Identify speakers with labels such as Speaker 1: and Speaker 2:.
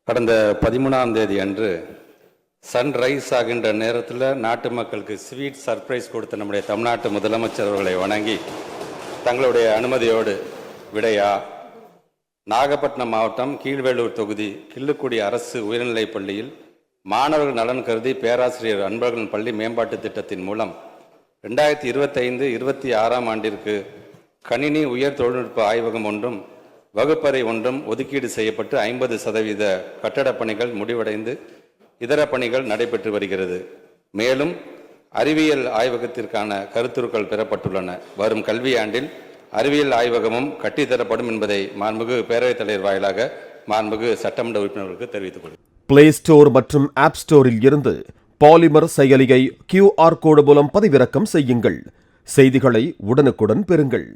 Speaker 1: கடந்த 13ஆம் தேதி அன்று சன்ரைஸ் ஆகின்ற நேரத்தில் நாட்டு மக்களுக்கு ஸ்வீட் சர்ப்ரைஸ் கொடுத்த நம்முடைய தமிழ்நாட்டு முதலமைச்சர் அவர்களை வணங்கி தங்களுடைய அனுமதியோடு விடையா நாகப்பட்டினம் மாவட்டம் கீழ்வேளூர் தொகுதி கிள்ளுக்குடி அரசு உயர்நிலைப் பள்ளியில் மாணவர்கள் நலன் கருதி பேராசிரியர் அன்பழகன் பள்ளி மேம்பாட்டு திட்டத்தின் மூலம் 2025-26ஆம் ஆண்டிற்கு கணினி உயர் தொழில்நுட்ப ஆய்வகம் ஒன்றும் வகுப்பறை ஒன்றும் ஒதுக்கீடு செய்யப்பட்டு 50% கட்டடப் பணிகள் முடிவடைந்து இதர பணிகள் நடைபெற்று வருகிறது. மேலும் அறிவியல் ஆய்வகத்திற்கான கருத்துருக்கள் பெறப்பட்டுள்ளன. வரும் கல்வியாண்டில் அறிவியல் ஆய்வகமும் கட்டித்தரப்படும் என்பதை மாண்புமிகு பேரவைத் தலைவர் வாயிலாக மாண்புமிகு சட்டமன்ற உறுப்பினர்களுக்கு தெரிவித்துக் கொள்கிறேன்.
Speaker 2: பிளே ஸ்டோர் மற்றும் ஆப் ஸ்டோரில் இருந்து பாலிமர் செயலியை QR கோடு மூலம் பதிவிறக்கம் செய்யுங்கள். செய்திகளை உடனுக்குடன் பெறுங்கள்.